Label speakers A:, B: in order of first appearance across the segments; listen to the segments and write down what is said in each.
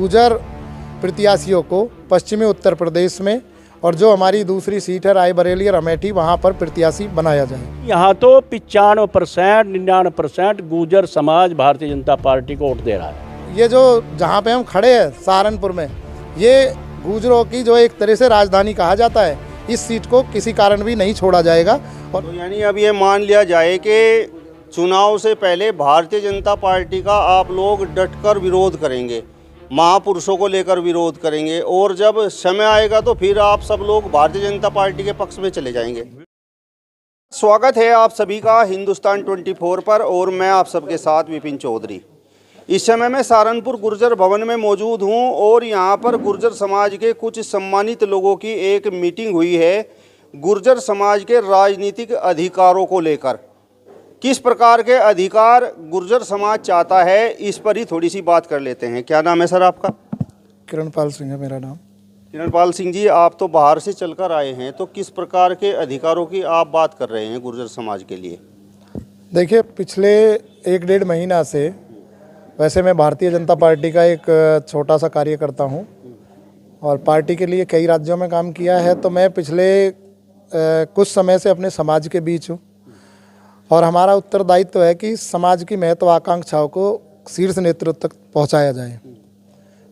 A: गुर्जर प्रत्याशियों को पश्चिमी उत्तर प्रदेश में और जो हमारी दूसरी सीट है रायबरेली और अमेठी वहाँ पर प्रत्याशी बनाया जाए।
B: यहाँ तो 95% 99% गुर्जर समाज भारतीय जनता पार्टी को वोट दे रहा है।
A: ये जो जहाँ पे हम खड़े हैं सहारनपुर में, ये गुर्जरों की जो एक तरह से राजधानी कहा जाता है, इस सीट को किसी कारण भी नहीं छोड़ा जाएगा। और
C: तो यानी अब ये मान लिया जाए कि चुनाव से पहले भारतीय जनता पार्टी का आप लोग डटकर विरोध करेंगे, महापुरुषों को लेकर विरोध करेंगे, और जब समय आएगा तो फिर आप सब लोग भारतीय जनता पार्टी के पक्ष में चले जाएंगे। स्वागत है आप सभी का हिंदुस्तान 24 पर, और मैं आप सबके साथ विपिन चौधरी। इस समय मैं सहारनपुर गुर्जर भवन में मौजूद हूं और यहां पर गुर्जर समाज के कुछ सम्मानित लोगों की एक मीटिंग हुई है गुर्जर समाज के राजनीतिक अधिकारों को लेकर। किस प्रकार के अधिकार गुर्जर समाज चाहता है, इस पर ही थोड़ी सी बात कर लेते हैं। क्या नाम है सर आपका?
A: किरणपाल सिंह है मेरा नाम।
C: किरणपाल सिंह जी, आप तो बाहर से चलकर आए हैं, तो किस प्रकार के अधिकारों की आप बात कर रहे हैं गुर्जर समाज के लिए?
A: देखिए, पिछले 1-1.5 महीना से, वैसे मैं भारतीय जनता पार्टी का एक छोटा सा कार्यकर्ता हूं और पार्टी के लिए कई राज्यों में काम किया है, तो मैं पिछले कुछ समय से अपने समाज के बीच हूं और हमारा उत्तरदायित्व है कि समाज की महत्वाकांक्षाओं को शीर्ष नेतृत्व तक पहुंचाया जाए।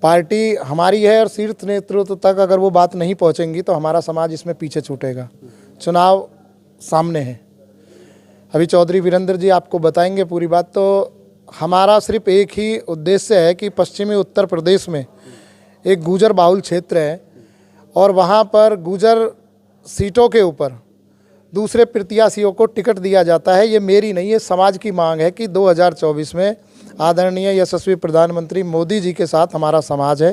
A: पार्टी हमारी है और शीर्ष नेतृत्व तक अगर वो बात नहीं पहुंचेंगी तो हमारा समाज इसमें पीछे छूटेगा। चुनाव सामने है, अभी चौधरी वीरेंद्र जी आपको बताएंगे पूरी बात। तो हमारा सिर्फ एक ही उद्देश्य है कि पश्चिमी उत्तर प्रदेश में एक गुर्जर बाहुल क्षेत्र है और वहाँ पर गुर्जर सीटों के ऊपर दूसरे प्रत्याशियों को टिकट दिया जाता है। ये मेरी नहीं, ये समाज की मांग है कि 2024 में आदरणीय यशस्वी प्रधानमंत्री मोदी जी के साथ हमारा समाज है।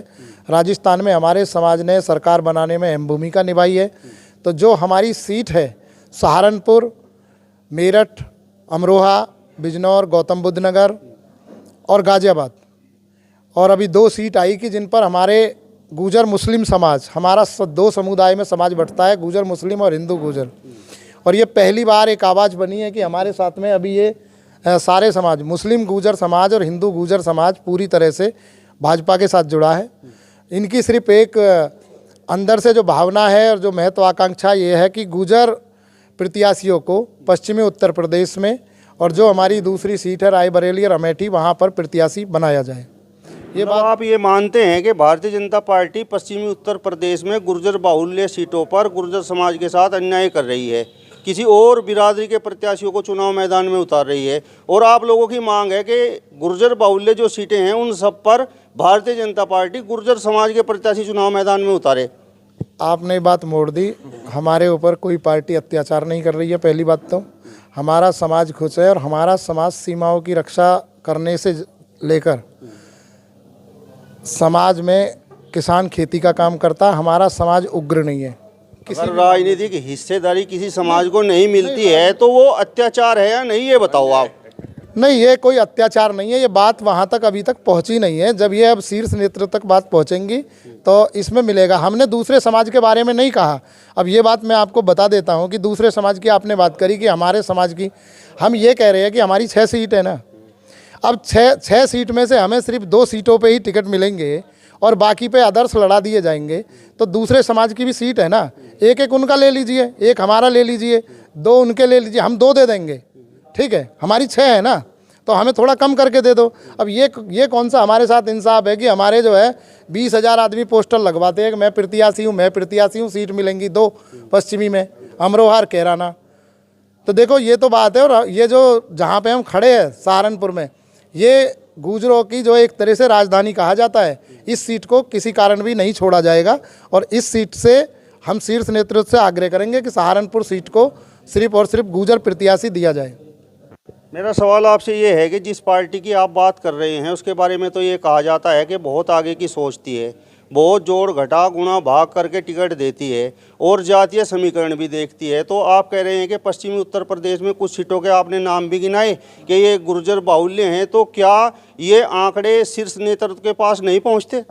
A: राजस्थान में हमारे समाज ने सरकार बनाने में अहम भूमिका निभाई है। तो जो हमारी सीट है सहारनपुर, मेरठ, अमरोहा, बिजनौर, गौतम बुद्ध नगर और गाजियाबाद, और अभी 2 सीट आई कि जिन पर हमारे गुर्जर मुस्लिम समाज, हमारा 2 समुदाय में समाज बंटता है, गुर्जर मुस्लिम और हिंदू गुर्जर। और ये पहली बार एक आवाज़ बनी है कि हमारे साथ में अभी ये सारे समाज, मुस्लिम गुर्जर समाज और हिंदू गुर्जर समाज पूरी तरह से भाजपा के साथ जुड़ा है। इनकी सिर्फ एक अंदर से जो भावना है और जो महत्वाकांक्षा ये है कि गुर्जर प्रत्याशियों को पश्चिमी उत्तर प्रदेश में और जो हमारी दूसरी सीट है रायबरेली और अमेठी वहाँ पर प्रत्याशी बनाया जाए।
C: ये बात आप ये मानते हैं कि भारतीय जनता पार्टी पश्चिमी उत्तर प्रदेश में गुर्जर बाहुल्य सीटों पर गुर्जर समाज के साथ अन्याय कर रही है, किसी और बिरादरी के प्रत्याशियों को चुनाव मैदान में उतार रही है, और आप लोगों की मांग है कि गुर्जर बाहुल्य जो सीटें हैं उन सब पर भारतीय जनता पार्टी गुर्जर समाज के प्रत्याशी चुनाव मैदान में उतारे?
A: आपने बात मोड़ दी। हमारे ऊपर कोई पार्टी अत्याचार नहीं कर रही है। पहली बात तो हमारा समाज खुश है और हमारा समाज सीमाओं की रक्षा करने से लेकर समाज में किसान खेती का काम करता, हमारा समाज उग्र नहीं है।
C: अगर राजनीतिक हिस्सेदारी किसी समाज को नहीं मिलती है तो वो अत्याचार है या नहीं, ये बताओ आप।
A: नहीं, ये कोई अत्याचार नहीं है। ये बात वहाँ तक अभी तक पहुँची नहीं है। जब ये अब शीर्ष नेतृत्व तक बात पहुँचेंगी तो इसमें मिलेगा। हमने दूसरे समाज के बारे में नहीं कहा। अब ये बात मैं आपको बता देता हूँ कि दूसरे समाज की आपने बात करी कि हमारे समाज की, हम ये कह रहे हैं कि हमारी 6 सीट है ना। अब 6 सीट में से हमें सिर्फ 2 सीटों पे ही टिकट मिलेंगे और बाकी पे अदर्स लड़ा दिए जाएंगे। तो दूसरे समाज की भी सीट है ना, एक उनका ले लीजिए, एक हमारा ले लीजिए, 2 उनके ले लीजिए, हम 2 दे देंगे, ठीक है। हमारी 6 है ना, तो हमें थोड़ा कम करके दे दो। अब ये कौन सा हमारे साथ इंसाफ है कि हमारे जो है 20,000 आदमी पोस्टर लगवाते हैं कि मैं प्रत्याशी हूँ, सीट मिलेंगी 2 पश्चिमी में, अमरोहा और कैराना। तो देखो, ये तो बात है। और ये जो जहाँ पे हम खड़े हैं सहारनपुर में, ये गुर्जरों की जो एक तरह से राजधानी कहा जाता है, इस सीट को किसी कारण भी नहीं छोड़ा जाएगा। और इस सीट से हम शीर्ष नेतृत्व से आग्रह करेंगे कि सहारनपुर सीट को सिर्फ और सिर्फ गुर्जर प्रत्याशी दिया जाए।
C: मेरा सवाल आपसे ये है कि जिस पार्टी की आप बात कर रहे हैं उसके बारे में तो ये कहा जाता है कि बहुत आगे की सोचती है, बहुत जोड़ घटा गुणा भाग करके टिकट देती है और जातीय समीकरण भी देखती है। तो आप कह रहे हैं कि पश्चिमी उत्तर प्रदेश में कुछ सीटों के आपने नाम भी गिनाए कि ये गुर्जर बाहुल्य हैं, तो क्या ये आंकड़े शीर्ष नेतृत्व के पास नहीं पहुंचते?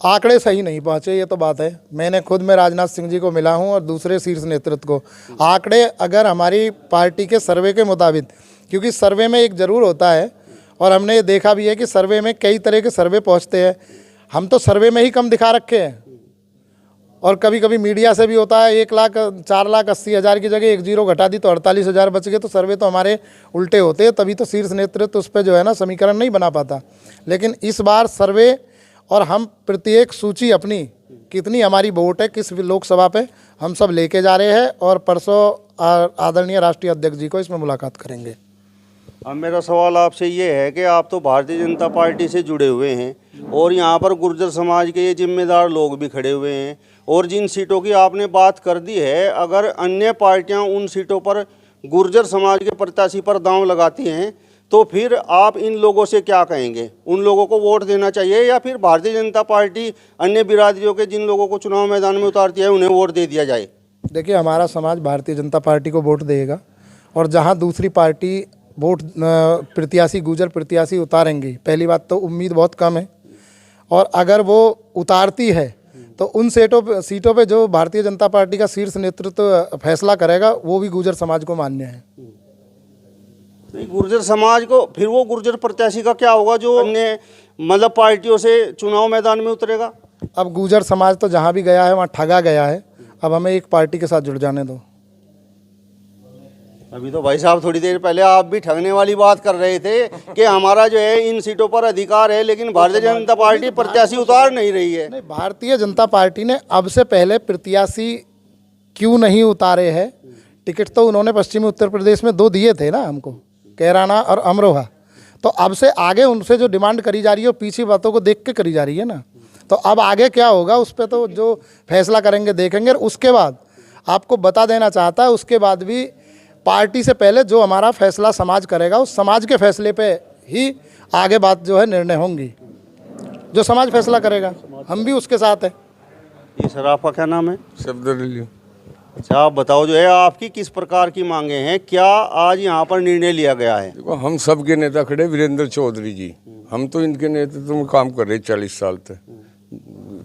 A: आंकड़े सही नहीं पहुंचे, ये तो बात है। मैंने खुद में राजनाथ सिंह जी को मिला हूं और दूसरे शीर्ष नेतृत्व को। आंकड़े अगर हमारी पार्टी के सर्वे के मुताबिक, क्योंकि सर्वे में एक ज़रूर होता है और हमने ये देखा भी है कि सर्वे में कई तरह के सर्वे पहुंचते हैं। हम तो सर्वे में ही कम दिखा रखे हैं, और कभी कभी मीडिया से भी होता है 1,04,80,000 की जगह 10 घटा दी तो 48,000 बच गए। तो सर्वे तो हमारे उल्टे होते हैं, तभी तो शीर्ष नेतृत्व उस पर जो है ना समीकरण नहीं बना पाता। लेकिन इस बार सर्वे और हम प्रत्येक सूची अपनी कितनी हमारी वोट है किस लोकसभा पे, हम सब लेके जा रहे हैं और परसों आदरणीय राष्ट्रीय अध्यक्ष जी को इसमें मुलाकात करेंगे।
C: अब मेरा सवाल आपसे ये है कि आप तो भारतीय जनता पार्टी से जुड़े हुए हैं और यहाँ पर गुर्जर समाज के ये जिम्मेदार लोग भी खड़े हुए हैं, और जिन सीटों की आपने बात कर दी है, अगर अन्य पार्टियाँ उन सीटों पर गुर्जर समाज के प्रत्याशी पर दांव लगाती हैं तो फिर आप इन लोगों से क्या कहेंगे? उन लोगों को वोट देना चाहिए या फिर भारतीय जनता पार्टी अन्य बिरादरियों के जिन लोगों को चुनाव मैदान में उतारती है उन्हें वोट दे दिया जाए?
A: देखिए, हमारा समाज भारतीय जनता पार्टी को वोट देगा, और जहां दूसरी पार्टी वोट प्रत्याशी गुर्जर प्रत्याशी उतारेंगी, पहली बात तो उम्मीद बहुत कम है, और अगर वो उतारती है तो उन सीटों पे जो भारतीय जनता पार्टी का शीर्ष नेतृत्व फैसला करेगा वो भी गुर्जर समाज को मान्य है।
C: नहीं, गुर्जर समाज को फिर वो गुर्जर प्रत्याशी का क्या होगा जो अन्य मतलब पार्टियों से चुनाव मैदान में उतरेगा?
A: अब गुर्जर समाज तो जहाँ भी गया है वहाँ ठगा गया है, अब हमें एक पार्टी के साथ जुड़ जाने दो।
C: अभी तो भाई साहब थोड़ी देर पहले आप भी ठगने वाली बात कर रहे थे कि हमारा जो है इन सीटों पर अधिकार है, लेकिन भारतीय जनता पार्टी प्रत्याशी उतार नहीं रही है।
A: नहीं, भारतीय जनता पार्टी ने अब से पहले प्रत्याशी क्यों नहीं उतारे हैं? टिकट तो उन्होंने पश्चिमी उत्तर प्रदेश में 2 दिए थे ना हमको, कैराना और अमरोहा। तो अब से आगे उनसे जो डिमांड करी जा रही है वो पीछे बातों को देख के करी जा रही है ना। तो अब आगे क्या होगा उस पर तो जो फैसला करेंगे देखेंगे। और उसके बाद आपको बता देना चाहता है, उसके बाद भी पार्टी से पहले जो हमारा फैसला समाज करेगा उस समाज के फैसले पे ही आगे बात जो है निर्णय होंगी। जो समाज फैसला करेगा हम भी उसके साथ हैं।
C: ये सर आपका क्या नाम है?
D: सफदर।
C: अच्छा, आप बताओ जो है आपकी किस प्रकार की मांगे हैं, क्या आज यहाँ पर निर्णय लिया गया है?
D: देखो, हम सबके नेता खड़े, वीरेंद्र चौधरी जी, हम तो इनके नेतृत्व में काम कर रहे 40 साल तक,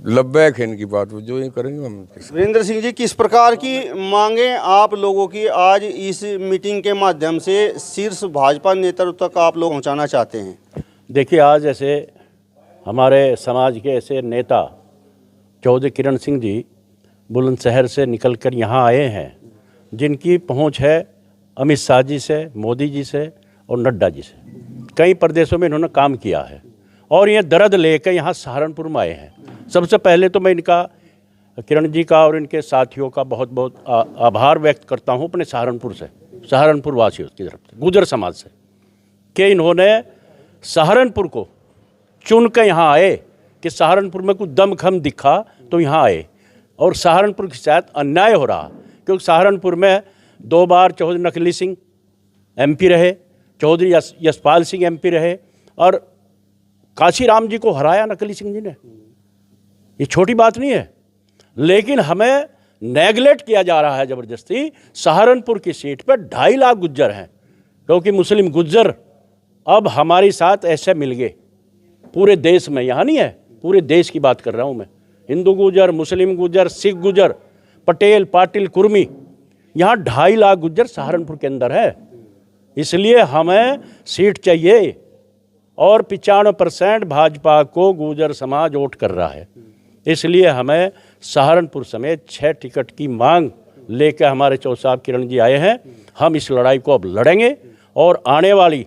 D: लब्बैक है इनकी बात, वो जो ये करेंगे हम।
C: वीरेंद्र सिंह जी, किस प्रकार की मांगे आप लोगों की आज इस मीटिंग के माध्यम से शीर्ष भाजपा नेतृत्व तक आप लोग पहुँचाना चाहते हैं?
B: देखिए, आज ऐसे हमारे समाज के ऐसे नेता चौधरी किरण सिंह जी बुलंदशहर से निकलकर यहाँ आए हैं, जिनकी पहुँच है अमित शाह जी से, मोदी जी से और नड्डा जी से। कई प्रदेशों में इन्होंने काम किया है और ये दर्द लेकर यहाँ सहारनपुर में आए हैं। सबसे पहले तो मैं इनका, किरण जी का और इनके साथियों का बहुत बहुत आभार व्यक्त करता हूँ अपने सहारनपुर से, सहारनपुर वासियों की तरफ से, गुर्जर समाज से, कि इन्होंने सहारनपुर को चुन कर यहाँ आए कि सहारनपुर में कुछ दमखम दिखा तो यहाँ आए। और सहारनपुर के साथ अन्याय हो रहा, क्योंकि सहारनपुर में 2 बार चौधरी नकली सिंह MP रहे, चौधरी यशपाल सिंह MP रहे, और काशीराम जी को हराया नकली सिंह जी ने। ये छोटी बात नहीं है, लेकिन हमें नेगलेक्ट किया जा रहा है ज़बरदस्ती। सहारनपुर की सीट पर 2.5 लाख गुज्जर हैं, क्योंकि मुस्लिम गुज्जर अब हमारे साथ ऐसे मिल गए पूरे देश में, यहाँ नहीं है, पूरे देश की बात कर रहा हूँ मैं। हिंदू गुज्जर, मुस्लिम गुज्जर, सिख गुज्जर, पटेल, पाटिल, कुर्मी, यहाँ 2.5 लाख गुज्जर सहारनपुर के अंदर है। इसलिए हमें सीट चाहिए, और 95% भाजपा को गुर्जर समाज वोट कर रहा है। इसलिए हमें सहारनपुर समेत 6 टिकट की मांग लेकर हमारे चौधरी साहब किरण जी आए हैं। हम इस लड़ाई को अब लड़ेंगे, और आने वाली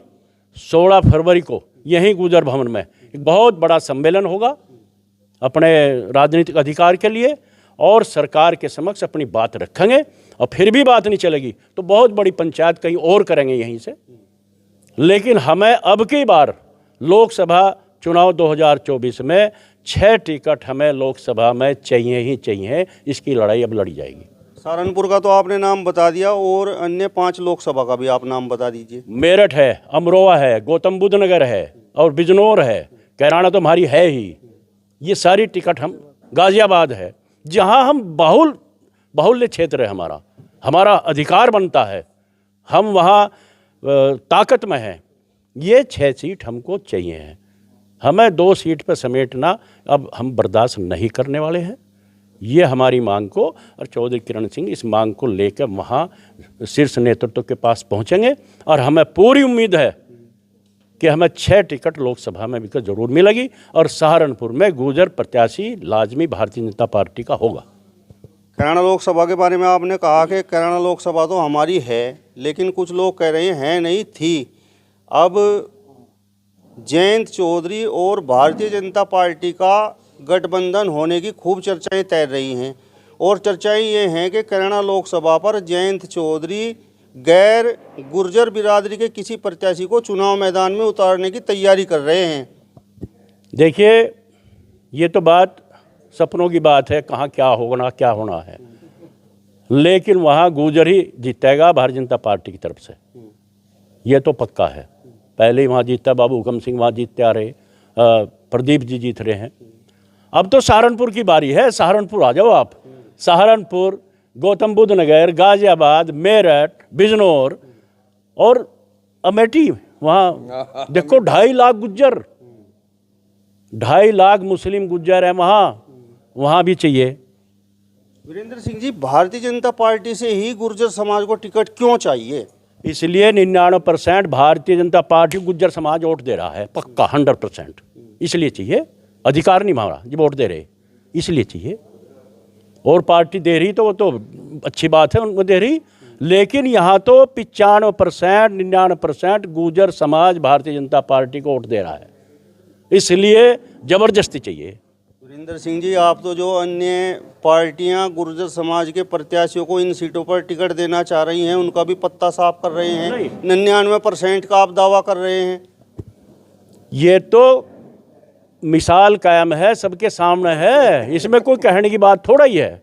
B: 16 फरवरी को यहीं गुर्जर भवन में एक बहुत बड़ा सम्मेलन होगा अपने राजनीतिक अधिकार के लिए, और सरकार के समक्ष अपनी बात रखेंगे। और फिर भी बात नहीं चलेगी तो बहुत बड़ी पंचायत कहीं और करेंगे यहीं से। लेकिन हमें अब की बार लोकसभा चुनाव 2024 में 6 टिकट हमें लोकसभा में चाहिए ही चाहिए। इसकी लड़ाई अब लड़ी जाएगी।
C: सहारनपुर का तो आपने नाम बता दिया, और अन्य 5 लोकसभा का भी आप नाम बता दीजिए।
B: मेरठ है, अमरोहा है, गौतम बुद्ध नगर है, और बिजनौर है, कैराना तो हमारी है ही। ये सारी टिकट हम, गाजियाबाद है, जहाँ हम बाहुल्य क्षेत्र है, हमारा अधिकार बनता है, हम वहाँ ताकत में हैं। ये 6 सीट हमको चाहिए हैं। हमें 2 सीट पर समेटना अब हम बर्दाश्त नहीं करने वाले हैं। ये हमारी मांग को, और चौधरी किरण सिंह इस मांग को लेकर वहाँ शीर्ष नेतृत्व के पास पहुँचेंगे। और हमें पूरी उम्मीद है कि हमें 6 टिकट लोकसभा में भी जरूर मिलेगी और सहारनपुर में गुर्जर प्रत्याशी लाजमी भारतीय जनता पार्टी का होगा।
C: कैराना लोकसभा के बारे में आपने कहा कि कैराना लोकसभा तो हमारी है, लेकिन कुछ लोग कह रहे हैं नहीं थी। अब जयंत चौधरी और भारतीय जनता पार्टी का गठबंधन होने की खूब चर्चाएं तैर रही हैं और चर्चाएं ये हैं कि कैराना लोकसभा पर जयंत चौधरी गैर गुर्जर बिरादरी के किसी प्रत्याशी को चुनाव मैदान में उतारने की तैयारी कर रहे हैं।
B: देखिए, ये तो बात सपनों की बात है, कहाँ क्या होना है, लेकिन वहाँ गुर्जर ही जीतेगा भारतीय जनता पार्टी की तरफ से, ये तो पक्का है। पहले ही वहाँ जीतता बाबू हुकम सिंह, वहाँ जीतते आ रहे, प्रदीप जी जीत रहे हैं। अब तो सहारनपुर की बारी है। सहारनपुर आ जाओ आप। सहारनपुर, गौतम बुद्ध नगर, गाजियाबाद, मेरठ, बिजनौर और अमेठी, वहाँ देखो 2.5 लाख गुज्जर, 2.5 लाख मुस्लिम गुज्जर हैं वहाँ भी चाहिए।
C: वीरेंद्र सिंह जी, भारतीय जनता पार्टी से ही गुर्जर समाज को टिकट क्यों चाहिए?
B: इसलिए 99% भारतीय जनता पार्टी गुज्जर समाज वोट दे रहा है, पक्का 100%। इसलिए चाहिए, अधिकार नहीं मांगा जी, वोट दे रहे इसलिए चाहिए। और पार्टी दे रही तो वो तो अच्छी बात है, उनको दे रही, लेकिन यहाँ तो 95% 99% गुर्जर समाज भारतीय जनता पार्टी को वोट दे रहा है, इसलिए ज़बरदस्ती चाहिए।
C: वीरेंद्र सिंह जी, आप तो जो अन्य पार्टियां गुर्जर समाज के प्रत्याशियों को इन सीटों पर टिकट देना चाह रही हैं, उनका भी पत्ता साफ कर रहे हैं। 99% का आप दावा कर रहे हैं।
B: ये तो मिसाल कायम है, सबके सामने है, इसमें कोई कहने की बात थोड़ा ही है।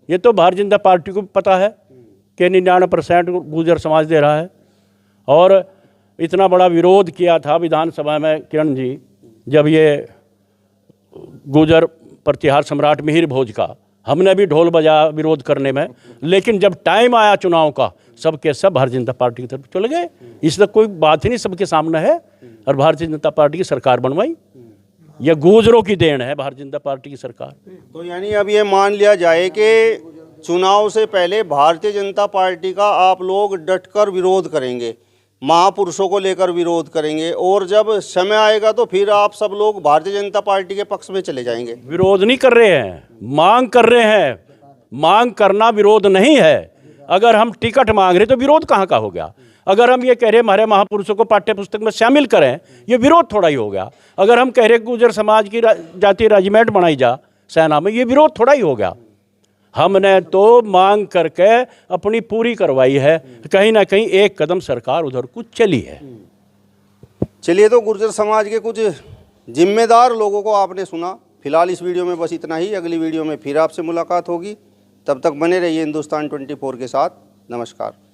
B: ये तो भारतीय जनता पार्टी को पता है कि 99% गुर्जर समाज दे रहा है। और इतना बड़ा विरोध किया था विधानसभा में किरण जी, जब ये गुर्जर प्रतिहार सम्राट मिहिर भोज का, हमने भी ढोल बजा विरोध करने में, लेकिन जब टाइम आया चुनाव का, सबके सब भारतीय जनता पार्टी की तरफ चले गए। इसलिए कोई बात ही नहीं, सबके सामने है। और भारतीय जनता पार्टी की सरकार बनवाई, यह गुर्जरों की देन है भारतीय जनता पार्टी की सरकार।
C: तो यानी अब ये मान लिया जाए कि चुनाव से पहले भारतीय जनता पार्टी का आप लोग डटकर विरोध करेंगे, महापुरुषों को लेकर विरोध करेंगे, और जब समय आएगा तो फिर आप सब लोग भारतीय जनता पार्टी के पक्ष में चले जाएंगे।
B: विरोध नहीं कर रहे हैं, मांग कर रहे हैं। मांग करना विरोध नहीं है। अगर हम टिकट मांग रहे तो विरोध कहाँ का हो गया? अगर हम ये कह रहे हमारे महापुरुषों को पाठ्य पुस्तक में शामिल करें, ये विरोध थोड़ा ही हो गया। अगर हम कह रहे गुर्जर समाज की जातीय रेजिमेंट बनाई जा सेना में, ये विरोध थोड़ा ही हो गया। हमने तो मांग करके अपनी पूरी करवाई है, कहीं ना कहीं एक कदम सरकार उधर कुछ चली है।
C: चलिए, तो गुर्जर समाज के कुछ जिम्मेदार लोगों को आपने सुना। फिलहाल इस वीडियो में बस इतना ही। अगली वीडियो में फिर आपसे मुलाकात होगी। तब तक बने रहिए हिंदुस्तान 24 के साथ। नमस्कार।